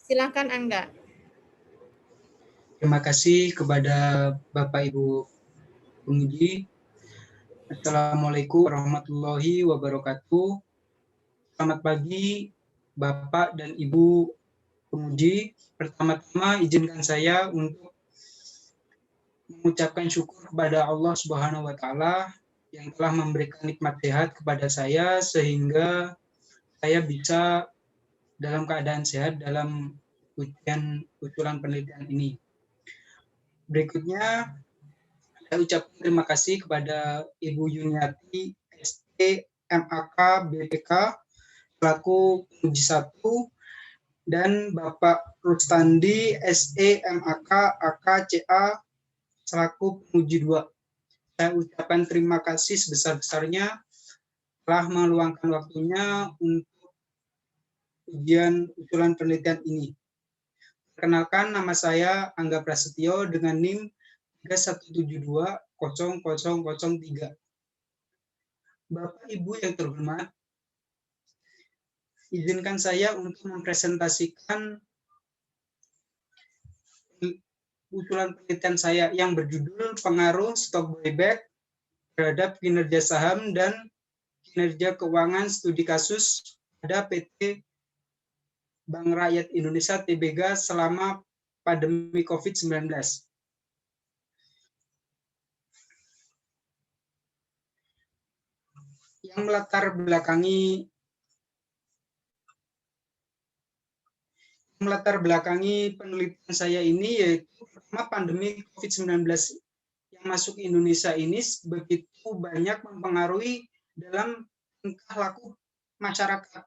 Silakan Angga. Terima kasih kepada Bapak Ibu penguji. Assalamualaikum warahmatullahi wabarakatuh. Selamat pagi Bapak dan Ibu penguji. Pertama-tama izinkan saya untuk mengucapkan syukur kepada Allah Subhanahu wa taala yang telah memberikan nikmat sehat kepada saya sehingga saya bisa dalam keadaan sehat dalam usulan penelitian ini. Berikutnya saya ucapkan terima kasih kepada Ibu Yuniati ST MAK BPK selaku penguji 1 dan Bapak Rustandi SE MAK AKCA selaku penguji 2. Saya ucapkan terima kasih sebesar-besarnya telah meluangkan waktunya untuk ujian usulan penelitian ini. Perkenalkan, nama saya Angga Prasetyo dengan NIM 31720003. Bapak Ibu yang terhormat, izinkan saya untuk mempresentasikan usulan penelitian saya yang berjudul pengaruh stock buyback terhadap kinerja saham dan kinerja keuangan studi kasus pada PT Bank Rakyat Indonesia Tbk selama pandemi COVID-19. Yang melatar belakangi penelitian saya ini yaitu pertama pandemi COVID-19 yang masuk Indonesia ini begitu banyak mempengaruhi dalam tingkah laku masyarakat.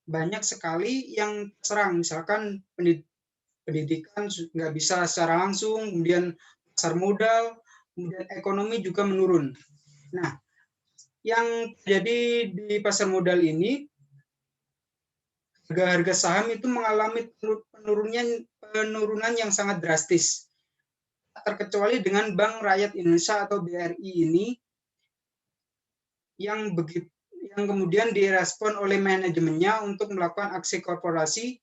Banyak sekali yang terserang, misalkan pendidikan nggak bisa secara langsung, kemudian pasar modal, kemudian ekonomi juga menurun. Nah, yang terjadi di pasar modal ini, harga saham itu mengalami penurunan yang sangat drastis. Terkecuali dengan Bank Rakyat Indonesia atau BRI ini yang kemudian direspon oleh manajemennya untuk melakukan aksi korporasi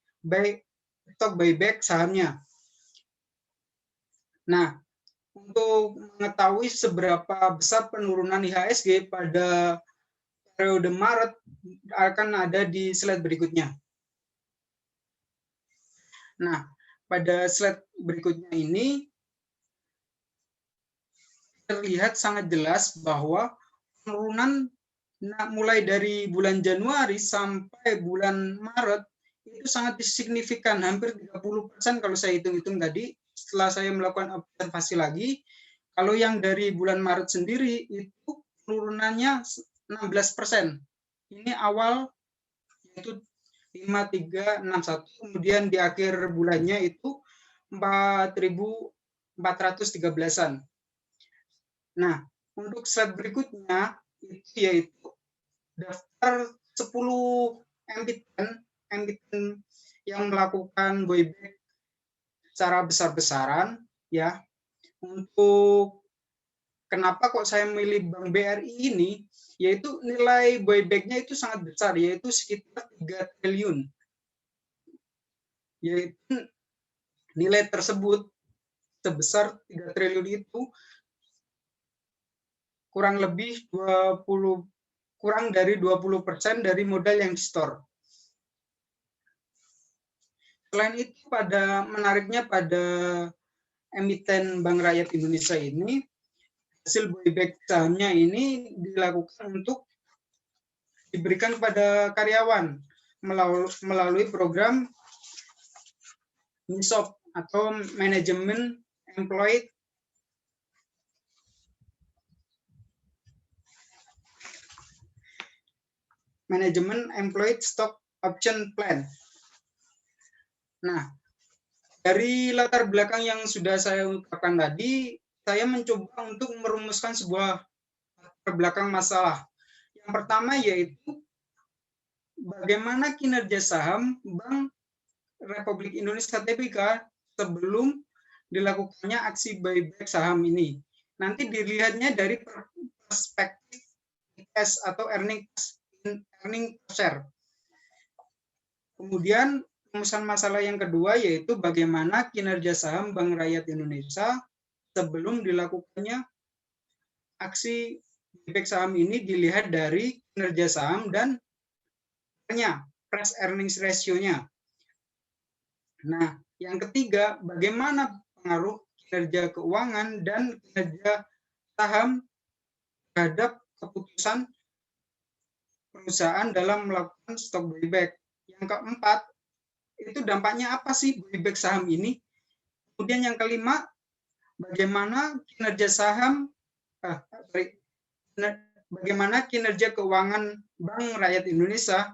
stock buyback sahamnya. Nah, untuk mengetahui seberapa besar penurunan IHSG pada periode Maret akan ada di slide berikutnya. Nah, pada slide berikutnya ini terlihat sangat jelas bahwa penurunan mulai dari bulan Januari sampai bulan Maret itu sangat signifikan, hampir 30% kalau saya hitung-hitung tadi. Setelah saya melakukan observasi lagi, kalau yang dari bulan Maret sendiri itu penurunannya 16%. Ini awal yaitu 5361, kemudian di akhir bulannya itu 4.413-an. Nah, untuk slide berikutnya itu yaitu daftar 10 emiten yang melakukan buyback secara besar-besaran ya. Untuk kenapa kok saya memilih Bank BRI ini, yaitu nilai buyback-nya itu sangat besar, yaitu sekitar 3 triliun. Yaitu nilai tersebut sebesar 3 triliun itu kurang dari 20% dari modal yang di-store. Selain itu, menariknya pada emiten Bank Rakyat Indonesia ini, hasil buyback sahamnya ini dilakukan untuk diberikan kepada karyawan melalui program MISOP atau Manajemen Employed Stock Option Plan. Nah, dari latar belakang yang sudah saya ungkapkan tadi, saya mencoba untuk merumuskan sebuah latar belakang masalah. Yang pertama yaitu bagaimana kinerja saham Bank Republik Indonesia Tbk sebelum dilakukannya aksi buyback saham ini. Nanti dilihatnya dari perspektif EPS atau earning per share. Kemudian perumusan masalah yang kedua yaitu bagaimana kinerja saham Bank Rakyat Indonesia sebelum dilakukannya aksi buyback saham ini dilihat dari kinerja saham dan price earnings ratio-nya. Nah, yang ketiga, bagaimana pengaruh kinerja keuangan dan kinerja saham terhadap keputusan perusahaan dalam melakukan stock buyback. Yang keempat, itu dampaknya apa sih buyback saham ini? Kemudian yang kelima, bagaimana kinerja saham, bagaimana kinerja keuangan Bank Rakyat Indonesia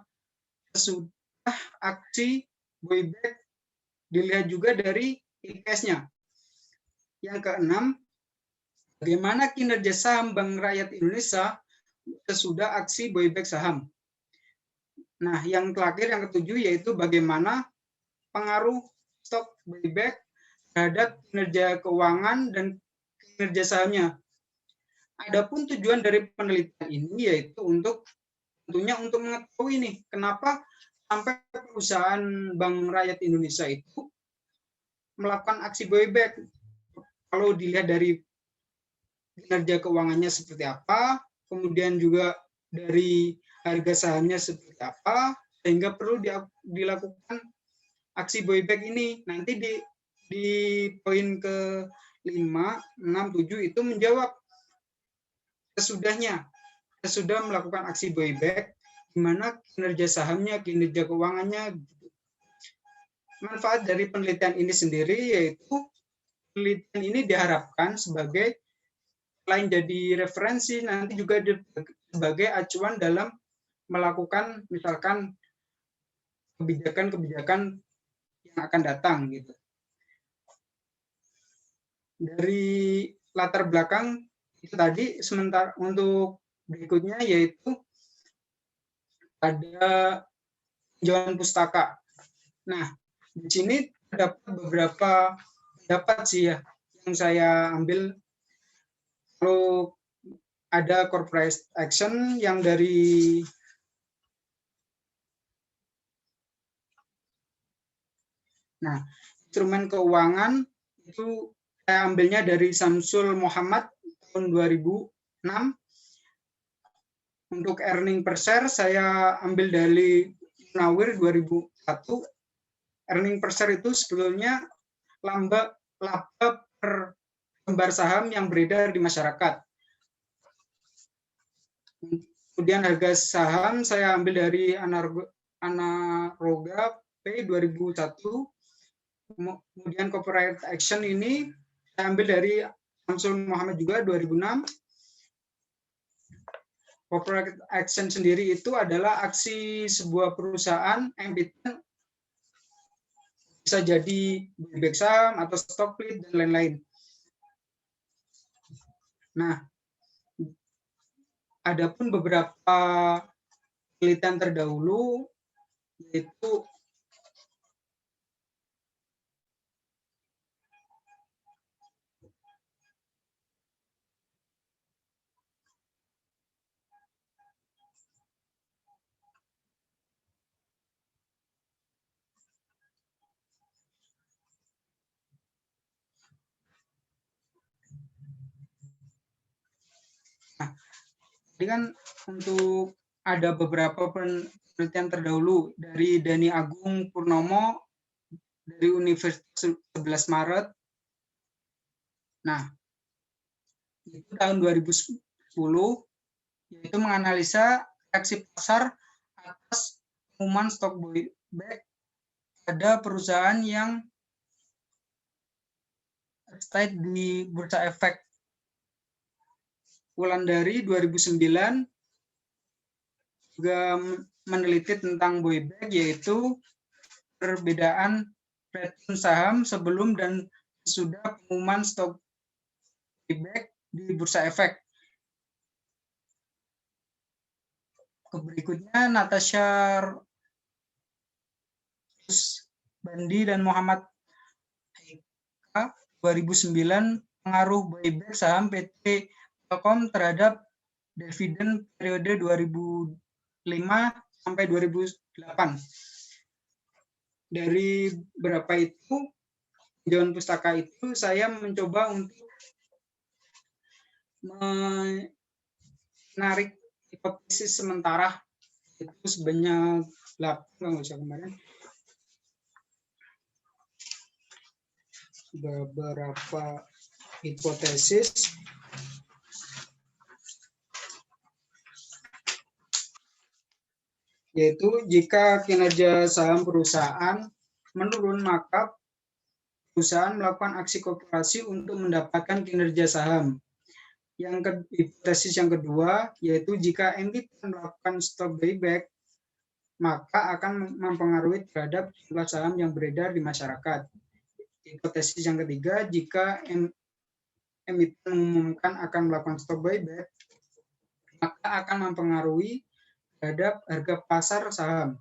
sesudah aksi buyback dilihat juga dari IPS-nya. Yang keenam, bagaimana kinerja saham Bank Rakyat Indonesia sesudah aksi buyback saham. Nah, yang terakhir, yang ketujuh, yaitu bagaimana pengaruh stock buyback terhadap kinerja keuangan dan kinerja sahamnya. Adapun tujuan dari penelitian ini yaitu tentunya untuk mengetahui nih, kenapa sampai perusahaan Bank Rakyat Indonesia itu melakukan aksi buyback. Kalau dilihat dari kinerja keuangannya seperti apa, kemudian juga dari harga sahamnya seperti apa, sehingga perlu dilakukan aksi buyback ini. Nanti di poin ke-5, 6, 7 itu menjawab sesudah melakukan aksi buyback, gimana kinerja sahamnya, kinerja keuangannya. Manfaat dari penelitian ini sendiri yaitu penelitian ini diharapkan sebagai selain jadi referensi, nanti juga sebagai acuan dalam melakukan misalkan kebijakan-kebijakan yang akan datang gitu. Dari latar belakang itu tadi, sementara untuk berikutnya yaitu ada penjualan pustaka. Nah, di sini terdapat beberapa pendapat sih ya yang saya ambil. Kalau ada corporate action yang dari instrumen keuangan itu saya ambilnya dari Samsul Muhammad tahun 2006. Untuk earning per share saya ambil dari Munawir 2001. Earning per share itu sebetulnya laba per lembar saham yang beredar di masyarakat. Kemudian harga saham saya ambil dari Anaroga P 2001. Kemudian corporate action ini saya ambil dari Samsul Muhammad juga 2006. Corporate action sendiri itu adalah aksi sebuah perusahaan emiten, bisa jadi buyback saham atau stock split dan lain-lain. Nah, adapun beberapa penelitian terdahulu yaitu jadi kan untuk ada beberapa penelitian terdahulu dari Dani Agung Purnomo dari Universitas 11 Maret. Nah, itu tahun 2010 yaitu menganalisa reaksi pasar atas pengumuman stock buyback pada perusahaan yang trade di Bursa Efek. Wulandari 2009 juga meneliti tentang buyback, yaitu perbedaan return saham sebelum dan sesudah pengumuman stock buyback di Bursa Efek. Berikutnya Natasha Bandi dan Muhammad Haika 2009 pengaruh buyback saham PT Telkom terhadap dividen periode 2005 sampai 2008. dari berapa itu tinjauan pustaka itu saya mencoba untuk menarik hipotesis sementara itu sebanyak 8 kemarin beberapa hipotesis yaitu jika kinerja saham perusahaan menurun maka perusahaan melakukan aksi korporasi untuk mendapatkan kinerja saham. Hipotesis yang kedua yaitu jika emiten melakukan stock buyback maka akan mempengaruhi terhadap jumlah saham yang beredar di masyarakat. Hipotesis yang ketiga, jika emiten mengumumkan akan melakukan stock buyback, maka akan mempengaruhi terhadap harga pasar saham.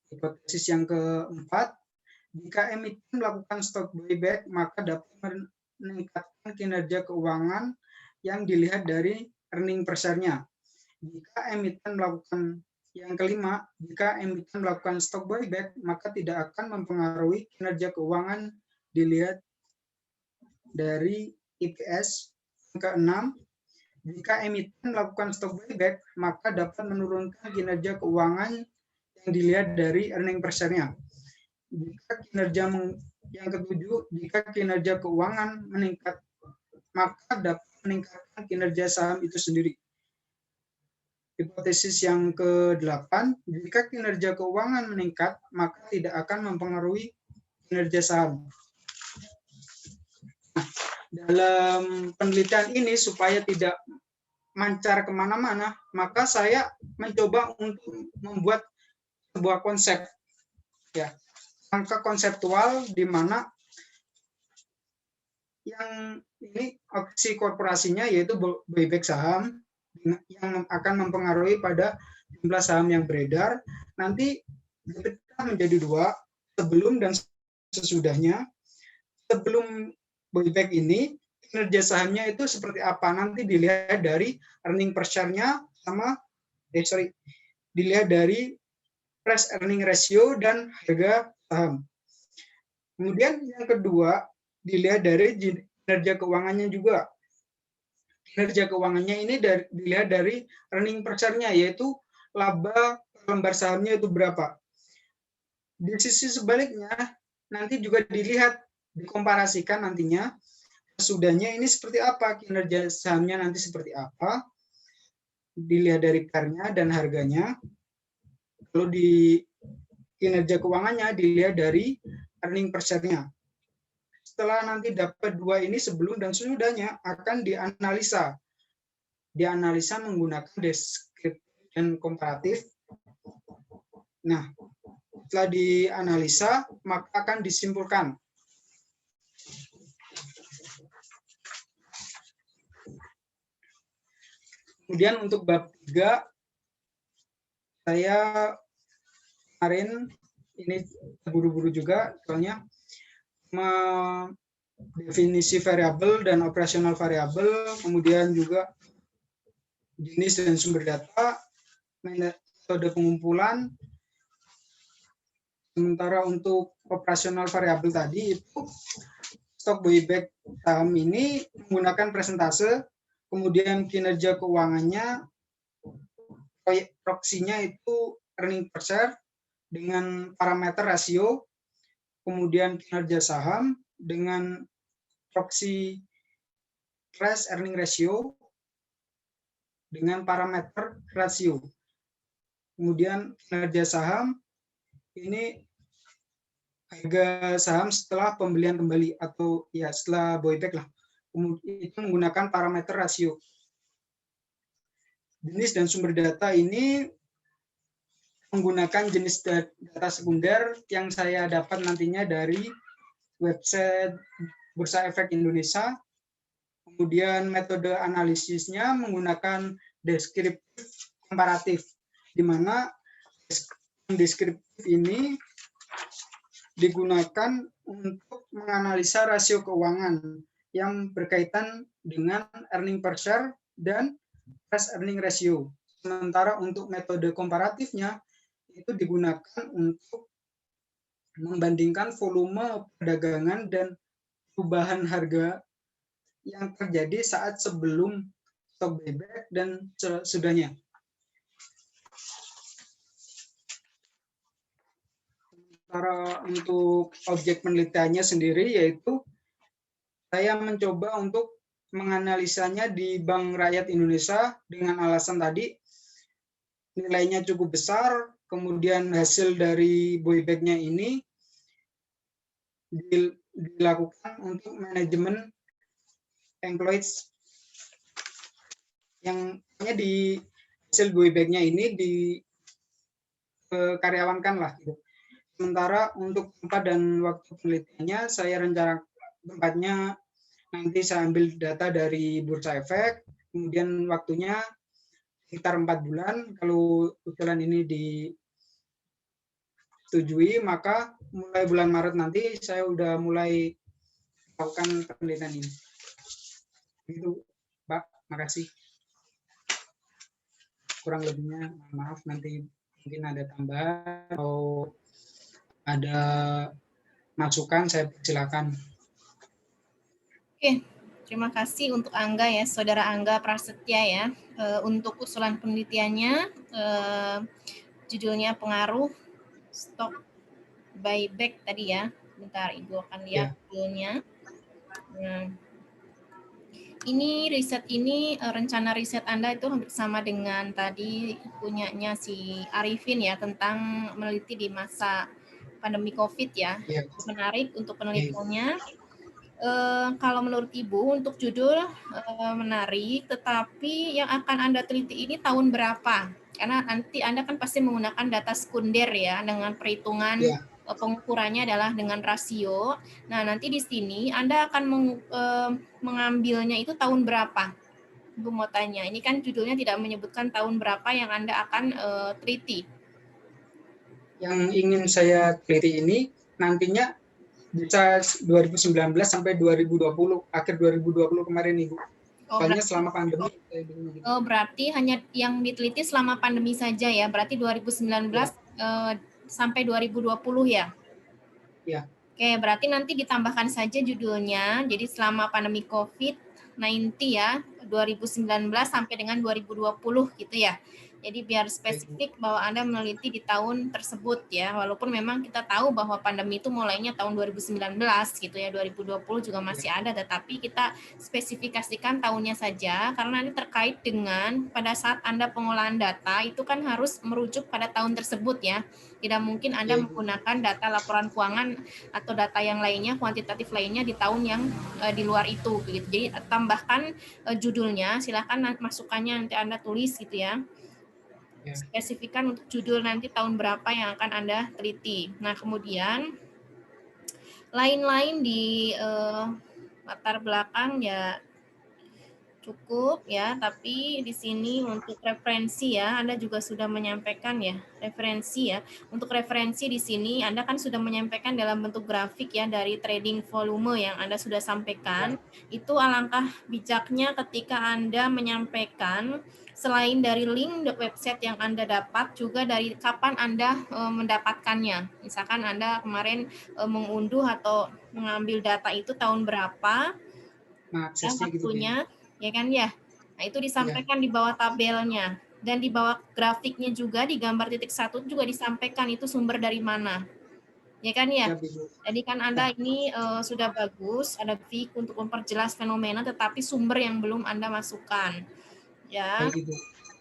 Hipotesis yang keempat, jika emiten melakukan stock buyback, maka dapat meningkatkan kinerja keuangan yang dilihat dari earning per share-nya. Jika emiten melakukan yang kelima, jika emiten melakukan stock buyback, maka tidak akan mempengaruhi kinerja keuangan dilihat dari EPS. Yang keenam, jika emiten melakukan stock buyback, maka dapat menurunkan kinerja keuangan yang dilihat dari earning per share-nya. Yang ketujuh, jika kinerja keuangan meningkat, maka dapat meningkatkan kinerja saham itu sendiri. Hipotesis yang ke-8, jika kinerja keuangan meningkat, maka tidak akan mempengaruhi kinerja saham. Nah, dalam penelitian ini supaya tidak mancar kemana-mana, maka saya mencoba untuk membuat sebuah konsep, ya, angka konseptual di mana yang ini opsi korporasinya yaitu buyback saham yang akan mempengaruhi pada jumlah saham yang beredar. Nanti dipecah menjadi dua, sebelum dan sesudahnya. Sebelum buyback ini, kinerja sahamnya itu seperti apa? Nanti dilihat dari earning per share-nya sama dilihat dari price earning ratio dan harga saham. Kemudian yang kedua, dilihat dari kinerja keuangannya juga. Kinerja keuangannya ini dilihat dari earning per share-nya, yaitu laba per lembar sahamnya itu berapa. Di sisi sebaliknya, nanti juga dilihat, dikomparasikan nantinya, sesudahnya ini seperti apa, kinerja sahamnya nanti seperti apa, dilihat dari PR-nya dan harganya. Lalu di kinerja keuangannya dilihat dari earning per share-nya. Setelah nanti dapat dua ini sebelum dan sesudahnya akan dianalisa. Dianalisa menggunakan deskriptif dan komparatif. Nah, setelah dianalisa maka akan disimpulkan. Kemudian untuk bab 3 saya kemarin ini buru-buru juga soalnya definisi variabel dan operasional variabel, kemudian juga jenis dan sumber data, metode pengumpulan. Sementara untuk operasional variabel tadi itu stock buyback saham ini menggunakan presentase, kemudian kinerja keuangannya, proksinya itu earning per share dengan parameter rasio, kemudian kinerja saham dengan proksi price earning ratio dengan parameter rasio. Kemudian kinerja saham ini harga saham setelah pembelian kembali atau ya setelah buyback lah. Kemudian itu menggunakan parameter rasio. Jenis dan sumber data ini menggunakan jenis data sekunder yang saya dapat nantinya dari website Bursa Efek Indonesia. Kemudian metode analisisnya menggunakan deskriptif komparatif, di mana deskriptif ini digunakan untuk menganalisa rasio keuangan yang berkaitan dengan earning per share dan price earning ratio. Sementara untuk metode komparatifnya itu digunakan untuk membandingkan volume perdagangan dan perubahan harga yang terjadi saat sebelum stock buyback dan sesudahnya. Sementara untuk objek penelitiannya sendiri, yaitu saya mencoba untuk menganalisanya di Bank Rakyat Indonesia dengan alasan tadi nilainya cukup besar, kemudian hasil dari buyback-nya ini dilakukan untuk manajemen employees yang di hasil buyback-nya ini di karyawankan lah gitu. Sementara untuk tempat dan waktu penelitiannya saya rencana tempatnya nanti saya ambil data dari Bursa Efek, kemudian waktunya sekitar 4 bulan. Kalau usulan ini disetujui, maka mulai bulan Maret nanti saya udah mulai melakukan penelitian ini. Itu, Pak. Makasih. Kurang lebihnya, maaf nanti mungkin ada tambahan atau ada masukan, saya persilakan. Oke, terima kasih untuk Angga ya, Saudara Angga Prasetya ya. Untuk usulan penelitiannya, judulnya pengaruh stok buyback tadi ya. Bentar, Ibu akan lihat judulnya. Nah, ini riset ini, rencana riset Anda itu hampir sama dengan tadi punyanya si Arifin ya, tentang meneliti di masa pandemi COVID ya. Menarik untuk penelitiannya. Kalau menurut Ibu untuk judul menarik, tetapi yang akan Anda teliti ini tahun berapa? Karena nanti Anda kan pasti menggunakan data sekunder ya, dengan perhitungan pengukurannya adalah dengan rasio. Nah, nanti di sini Anda akan mengambilnya itu tahun berapa? Ibu mau tanya, ini kan judulnya tidak menyebutkan tahun berapa yang Anda akan teliti. Yang ingin saya teliti ini nantinya bisa 2019 sampai 2020, akhir 2020 kemarin, Ibu. Soalnya selama pandemi. Oh, berarti hanya yang diteliti selama pandemi saja ya, berarti 2019 sampai 2020 ya? Ya. Oke, berarti nanti ditambahkan saja judulnya, jadi selama pandemi COVID-19 ya, 2019 sampai dengan 2020 gitu ya. Jadi biar spesifik bahwa Anda meneliti di tahun tersebut ya, walaupun memang kita tahu bahwa pandemi itu mulainya tahun 2019 gitu ya, 2020 juga masih ada, tetapi kita spesifikasikan tahunnya saja, karena ini terkait dengan pada saat Anda pengolahan data, itu kan harus merujuk pada tahun tersebut ya. Tidak mungkin Anda menggunakan data laporan keuangan atau data yang lainnya, kuantitatif lainnya di tahun yang di luar itu. Gitu. Jadi tambahkan judulnya, silakan masukannya nanti Anda tulis gitu ya. Spesifikan untuk judul nanti tahun berapa yang akan Anda teliti. Nah, kemudian lain-lain di latar belakang ya cukup ya, tapi di sini untuk referensi ya, Anda juga sudah menyampaikan ya, referensi ya. Untuk referensi di sini Anda kan sudah menyampaikan dalam bentuk grafik ya dari trading volume yang Anda sudah sampaikan. Itu alangkah bijaknya ketika Anda menyampaikan selain dari link website yang Anda dapat, juga dari kapan Anda mendapatkannya. Misalkan Anda kemarin mengunduh atau mengambil data itu tahun berapa, ya, waktunya, ya kan ya. Nah, itu disampaikan di bawah tabelnya. Dan di bawah grafiknya juga di gambar titik 1 juga disampaikan itu sumber dari mana. Ya kan ya. Jadi kan Anda ini sudah bagus, ada fik untuk memperjelas fenomena, tetapi sumber yang belum Anda masukkan. Ya,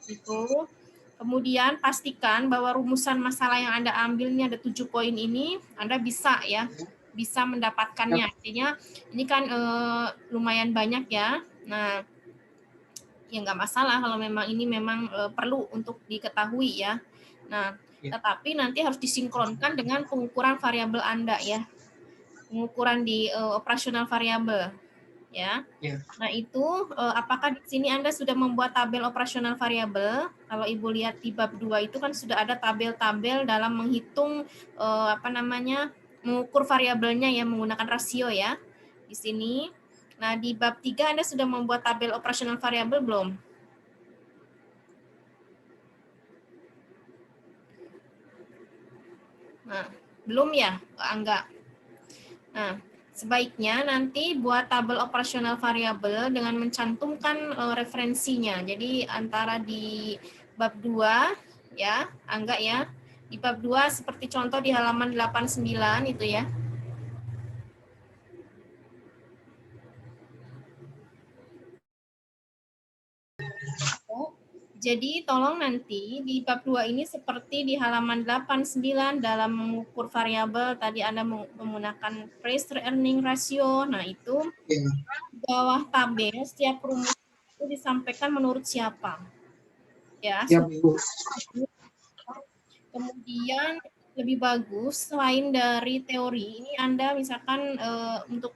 itu. Kemudian pastikan bahwa rumusan masalah yang Anda ambil ini ada 7 poin ini, Anda bisa ya, bisa mendapatkannya. Artinya ini kan lumayan banyak ya. Nah, ya nggak masalah kalau memang ini memang perlu untuk diketahui ya. Nah, tetapi nanti harus disinkronkan dengan pengukuran variabel Anda ya. Pengukuran di operasional variabel ya. Nah, itu apakah di sini Anda sudah membuat tabel operasional variabel? Kalau Ibu lihat di bab 2 itu kan sudah ada tabel-tabel dalam menghitung mengukur variabelnya ya menggunakan rasio ya. Di sini. Nah, di bab 3 Anda sudah membuat tabel operasional variabel belum? Nah, Belum ya, Angga? Nah, sebaiknya nanti buat tabel operasional variabel dengan mencantumkan referensinya. Jadi antara di bab 2 ya, Angga ya. Di bab 2 seperti contoh di halaman 89 itu ya. Jadi tolong nanti di bab 2 ini seperti di halaman 89 dalam mengukur variabel tadi Anda menggunakan price earning ratio. Nah, itu di bawah tabel setiap rumus itu disampaikan menurut siapa. Ya, Ya, Ibu. kemudian lebih bagus selain dari teori ini Anda misalkan untuk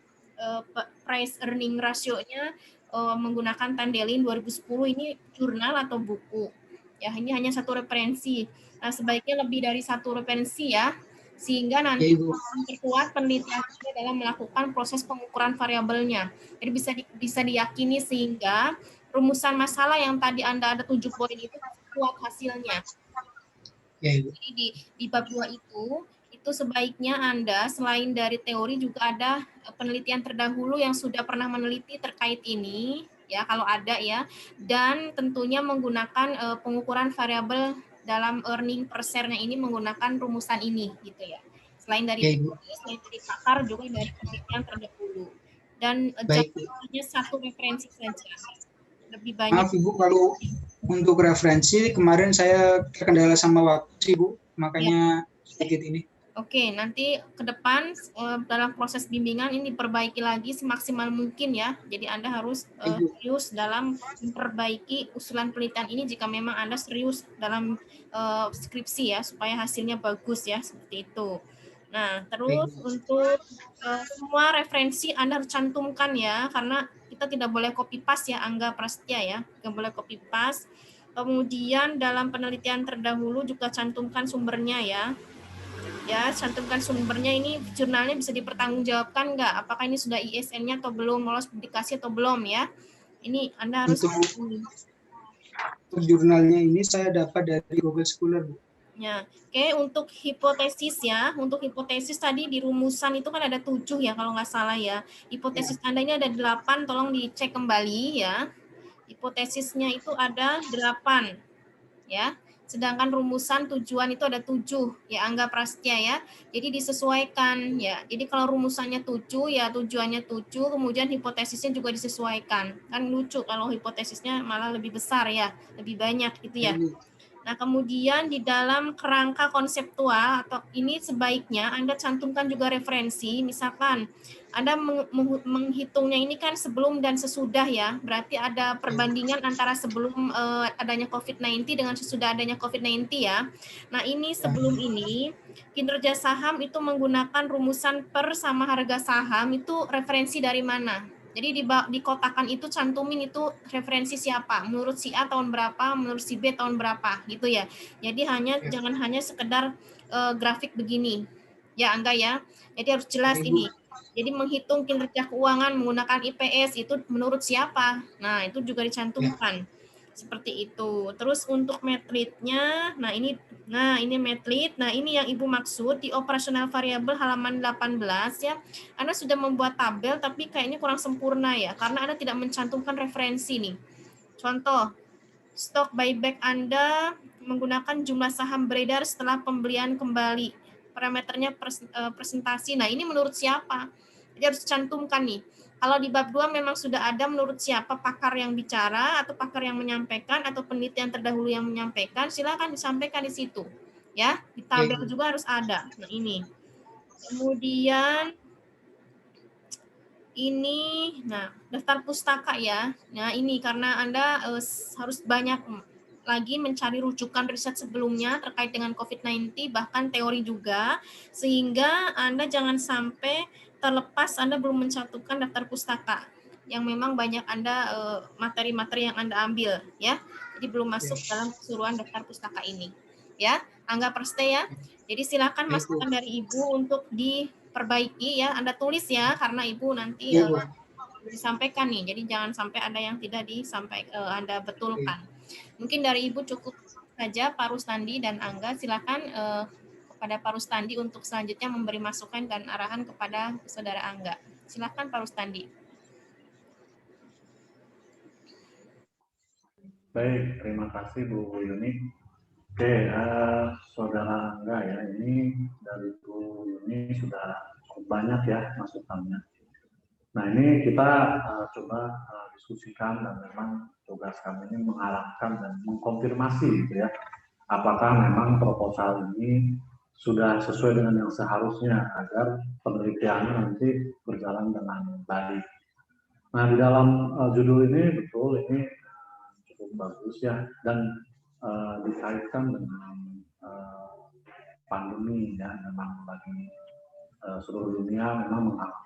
price earning ratio-nya menggunakan Tandelin 2010 ini jurnal atau buku. Ya, ini hanya satu referensi. Nah, sebaiknya lebih dari satu referensi ya, sehingga Ya, nanti Ibu. memperkuat penelitian dalam melakukan proses pengukuran variabelnya. Jadi bisa diyakini sehingga rumusan masalah yang tadi Anda ada 7 poin itu kuat hasilnya. Ya, Ibu. Jadi di bab 2 itu sebaiknya Anda selain dari teori juga ada penelitian terdahulu yang sudah pernah meneliti terkait ini, ya kalau ada ya, dan tentunya menggunakan pengukuran variabel dalam earning per share-nya ini menggunakan rumusan ini gitu ya. Selain dari Ya, Ibu. teori, selain dari pakar juga dari penelitian terdahulu. Dan Baik, jangan hanya satu referensi saja. Lebih banyak. maaf Ibu kalau untuk referensi kemarin saya terkendala sama waktu sih Bu, Ya. makanya sedikit ini. Oke, nanti ke depan dalam proses bimbingan ini diperbaiki lagi semaksimal mungkin ya. Jadi Anda harus serius dalam memperbaiki usulan penelitian ini jika memang Anda serius dalam skripsi ya, supaya hasilnya bagus ya, seperti itu. Nah, terus untuk semua referensi Anda harus cantumkan ya, karena kita tidak boleh copy paste ya, Angga Prasetya ya, tidak boleh copy paste. Kemudian dalam penelitian terdahulu juga cantumkan sumbernya ya. Ya, cantumkan sumbernya ini jurnalnya bisa dipertanggungjawabkan nggak? Apakah ini sudah ISN-nya atau belum, lolos publikasi atau belum ya? Ini Anda harus Untuk jurnalnya ini saya dapat dari Google Scholar Bu. Ya, oke, untuk hipotesis ya, untuk hipotesis tadi di rumusan itu kan ada 7 ya kalau nggak salah ya. Hipotesis Anda ini ada 8, tolong dicek kembali ya. Hipotesisnya itu ada 8 ya. Sedangkan rumusan tujuan itu ada 7 ya, anggap Prasetya ya. Jadi disesuaikan ya. Jadi kalau rumusannya 7 ya tujuannya 7, kemudian hipotesisnya juga disesuaikan. Kan lucu kalau hipotesisnya malah lebih besar ya, lebih banyak gitu ya. Nah, kemudian di dalam kerangka konseptual atau ini sebaiknya Anda cantumkan juga referensi, misalkan Anda menghitungnya ini kan sebelum dan sesudah ya, berarti ada perbandingan antara sebelum adanya COVID-19 dengan sesudah adanya COVID-19 ya. Nah, ini sebelum ini kinerja saham itu menggunakan rumusan per sama harga saham itu referensi dari mana? Jadi di kotakan itu cantumin itu referensi siapa, menurut si A tahun berapa, menurut si B tahun berapa, gitu ya. Jadi jangan hanya sekedar grafik begini, ya Angga ya. Jadi harus jelas ini. Jadi menghitung kinerja keuangan menggunakan IPS itu menurut siapa. Nah, itu juga dicantumkan. Seperti itu. Terus untuk metritnya, nah ini metrit. Nah, ini yang Ibu maksud di operasional variabel halaman 18 ya. Anda sudah membuat tabel tapi kayaknya kurang sempurna ya, karena Anda tidak mencantumkan referensi nih. Contoh, stok buyback Anda menggunakan jumlah saham beredar setelah pembelian kembali. Parameternya presentasi. Nah, ini menurut siapa? Jadi harus cantumkan nih. Kalau di bab 2 memang sudah ada menurut siapa pakar yang bicara atau pakar yang menyampaikan atau penelitian terdahulu yang menyampaikan, silakan disampaikan di situ. Ya, di tabel juga harus ada. Nah, ini. Kemudian ini, nah daftar pustaka ya. Nah ini karena Anda harus banyak lagi mencari rujukan riset sebelumnya terkait dengan COVID-19, bahkan teori juga, sehingga Anda jangan sampai terlepas Anda belum mencantumkan daftar pustaka yang memang banyak Anda materi-materi yang Anda ambil ya. Jadi belum masuk dalam keseluruhan daftar pustaka ini. Ya, Angga Prasetya ya. Jadi silakan masukan dari Ibu untuk diperbaiki ya. Anda tulis ya karena Ibu nanti disampaikan nih. Jadi jangan sampai ada yang tidak disampaikan Anda betulkan. Mungkin dari Ibu cukup saja Pak Rusnandi dan Angga, silakan pada Pak Rustandi untuk selanjutnya memberi masukan dan arahan kepada Saudara Angga. Silakan Pak Rustandi. Baik, terima kasih Bu Yuni. Oke, Saudara Angga ya, ini dari Bu Yuni sudah cukup banyak ya masukannya. Nah ini kita coba diskusikan dan memang tugas kami ini mengarahkan dan mengkonfirmasi gitu ya, apakah memang proposal ini sudah sesuai dengan yang seharusnya agar penelitiannya nanti berjalan dengan baik. Nah di dalam judul ini betul ini cukup bagus ya, dan dikaitkan dengan pandemi ya, memang bagi seluruh dunia memang mengalami.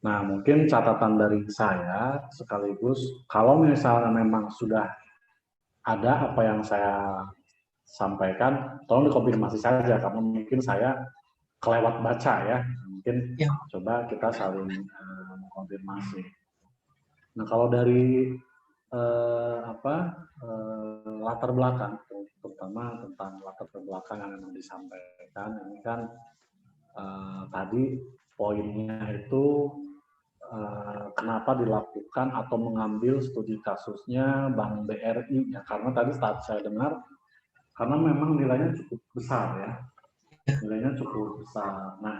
Nah, mungkin catatan dari saya sekaligus kalau misalnya memang sudah ada apa yang saya sampaikan, tolong dikonfirmasi saja karena mungkin saya kelewat baca ya. Mungkin Ya. coba kita saling mengkonfirmasi. Nah, kalau dari latar belakang, terutama tentang latar belakang yang memang disampaikan, ini kan tadi poinnya itu kenapa dilakukan atau mengambil studi kasusnya Bank BRI ya, karena tadi saat saya dengar karena memang nilainya cukup besar ya, nilainya cukup besar. Nah,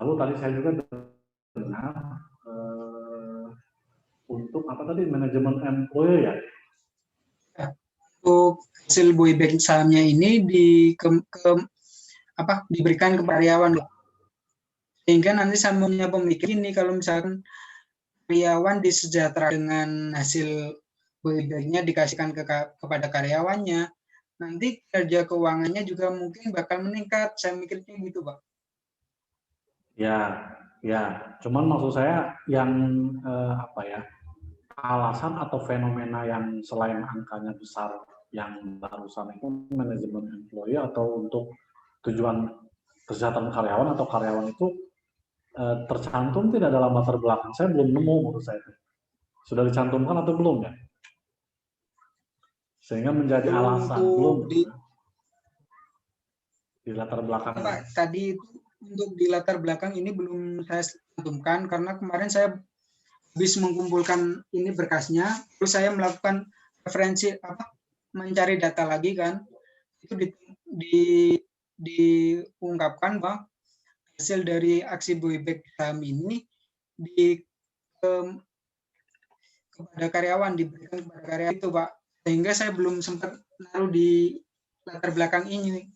lalu tadi saya juga dengar untuk apa tadi manajemen employee ya. Untuk hasil buyback sahamnya ini diberikan ke karyawan, sehingga nanti sambungnya pemikir ini kalau misalkan karyawan disejahtera dengan hasil buybacknya dikasihkan kepada karyawannya, nanti kerja keuangannya juga mungkin bakal meningkat. Saya mikirnya gitu, Pak. Ya, cuman maksud saya yang alasan atau fenomena yang selain angkanya besar yang barusan itu manajemen employee atau untuk tujuan kesejahteraan karyawan atau karyawan itu tercantum tidak dalam latar belakang saya, belum nemu menurut saya. Sudah dicantumkan atau belum ya? Sehingga menjadi alasan belum di latar belakang. Pak, tadi itu untuk di latar belakang ini belum saya cantumkan karena kemarin saya habis mengumpulkan ini berkasnya, terus saya melakukan referensi mencari data lagi kan, itu diungkapkan bahwa hasil dari aksi buyback saham ini kepada karyawan, diberikan kepada karyawan itu, Pak. Sehingga saya belum sempat naruh di latar belakang ini.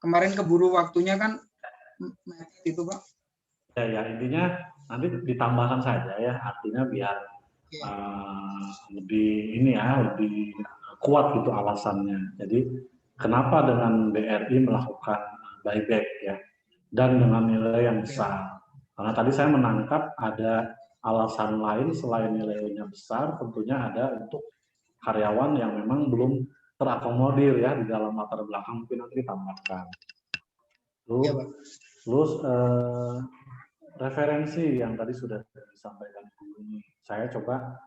Kemarin keburu waktunya kan itu, Pak. Ya, intinya nanti ditambahkan saja ya, artinya biar lebih kuat gitu alasannya. Jadi kenapa dengan BRI melakukan buyback ya, dan dengan nilai yang besar. Karena tadi saya menangkap ada alasan lain selain nilainya besar, tentunya ada untuk karyawan yang memang belum terakomodir ya di dalam latar belakang, mungkin nanti ditambahkan. Terus referensi yang tadi sudah disampaikan ini, saya coba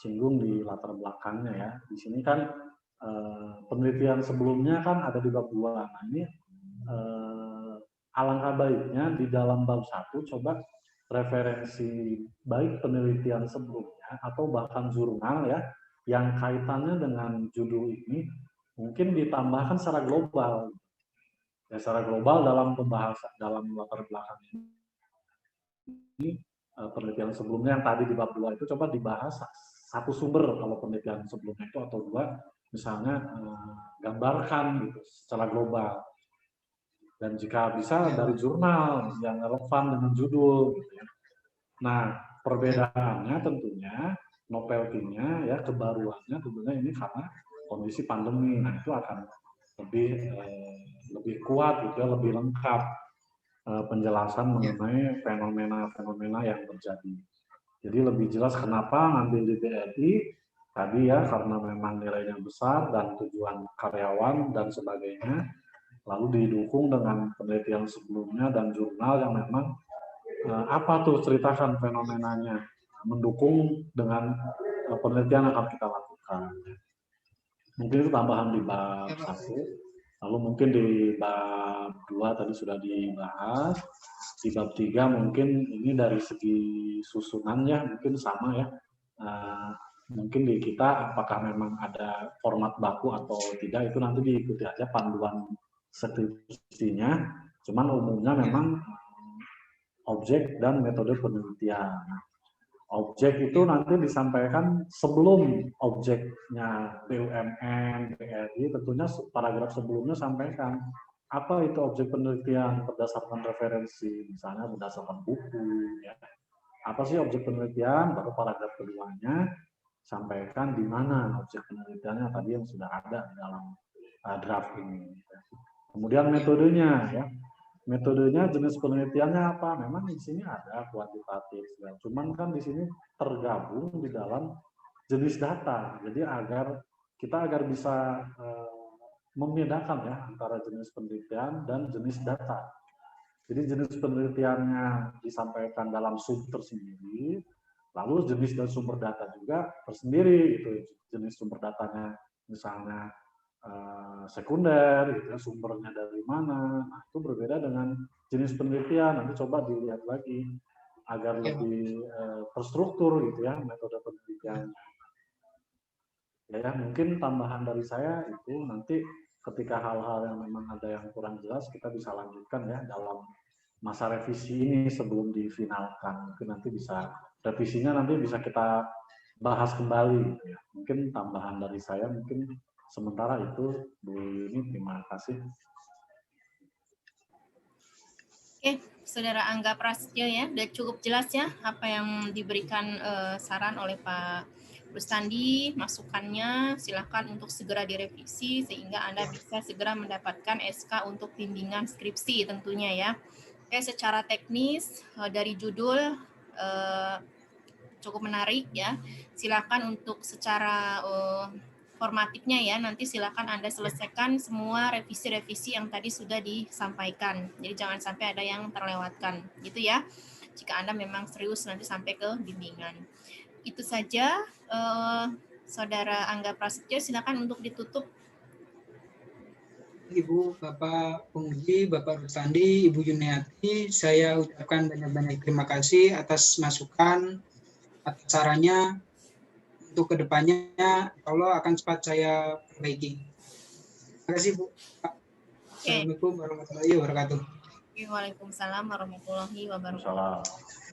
singgung di latar belakangnya ya. Di sini kan penelitian sebelumnya kan ada di bab 2. Nah ini alangkah baiknya di dalam bab 1 coba referensi baik penelitian sebelumnya atau bahkan jurnal ya yang kaitannya dengan judul ini mungkin ditambahkan secara global. Ya, secara global dalam pembahasan dalam latar belakang ini penelitian sebelumnya yang tadi di bab 2 itu coba dibahas satu sumber kalau penelitian sebelumnya itu atau dua misalnya gambarkan gitu secara global. Dan jika bisa dari jurnal yang relevan dengan judul gitu ya. Nah, perbedaannya tentunya novelty-nya ya, kebaruannya tentunya ini karena kondisi pandemi. Nah, itu akan lebih kuat gitu ya, lebih lengkap penjelasan mengenai fenomena-fenomena yang terjadi. Jadi lebih jelas kenapa ngambil di BRI tadi ya, karena memang nilainya besar dan tujuan karyawan dan sebagainya. Lalu didukung dengan penelitian sebelumnya dan jurnal yang memang apa tuh ceritakan fenomenanya, mendukung dengan penelitian yang akan kita lakukan. Mungkin itu tambahan di bab 1. Lalu mungkin di bab 2 tadi sudah dibahas, di bab 3 mungkin ini dari segi susunannya mungkin sama ya. Mungkin di kita apakah memang ada format baku atau tidak itu nanti diikuti aja panduan skripsinya. Cuman umumnya memang objek dan metode penelitian. Objek itu nanti disampaikan sebelum objeknya BUMN, BRI, tentunya paragraf sebelumnya sampaikan apa itu objek penelitian berdasarkan referensi, misalnya berdasarkan buku, ya. Apa sih objek penelitian, baru paragraf keduanya sampaikan di mana objek penelitiannya tadi yang sudah ada di dalam draft ini. Kemudian metodenya, ya. Metodenya, jenis penelitiannya apa? Memang di sini ada kuantitatif, ya. Cuman kan di sini tergabung di dalam jenis data. Jadi kita agar bisa membedakan ya antara jenis penelitian dan jenis data. Jadi jenis penelitiannya disampaikan dalam sub tersendiri, lalu jenis dan sumber data juga tersendiri. Itu jenis sumber datanya misalnya sekunder, gitu ya, sumbernya dari mana. Nah, itu berbeda dengan jenis penelitian. Nanti coba dilihat lagi agar lebih terstruktur gitu ya metode penelitian. Ya, mungkin tambahan dari saya itu nanti ketika hal-hal yang memang ada yang kurang jelas kita bisa lanjutkan ya dalam masa revisi ini sebelum difinalkan. Mungkin nanti bisa revisinya nanti bisa kita bahas kembali gitu ya. Mungkin tambahan dari saya mungkin sementara itu, Bu Yuni, terima kasih. Oke, Saudara Angga Prasetyo ya, udah cukup jelas ya apa yang diberikan saran oleh Pak Rustandi, masukannya silakan untuk segera direvisi sehingga Anda bisa segera mendapatkan SK untuk bimbingan skripsi tentunya ya. Oke, secara teknis dari judul cukup menarik ya. Silakan untuk secara formatifnya ya, nanti silakan Anda selesaikan semua revisi-revisi yang tadi sudah disampaikan. Jadi jangan sampai ada yang terlewatkan, gitu ya. Jika Anda memang serius nanti sampai ke bimbingan. Itu saja, Saudara Angga Prasetyo, silakan untuk ditutup. Ibu, Bapak Penguji, Bapak Rustandi, Ibu Yuniati, saya ucapkan banyak-banyak terima kasih atas masukan, atas sarannya. Untuk kedepannya, Allah akan cepat saya perbaiki. Terima kasih, Bu. Assalamualaikum warahmatullahi wabarakatuh. Waalaikumsalam warahmatullahi wabarakatuh. Waalaikumsalam.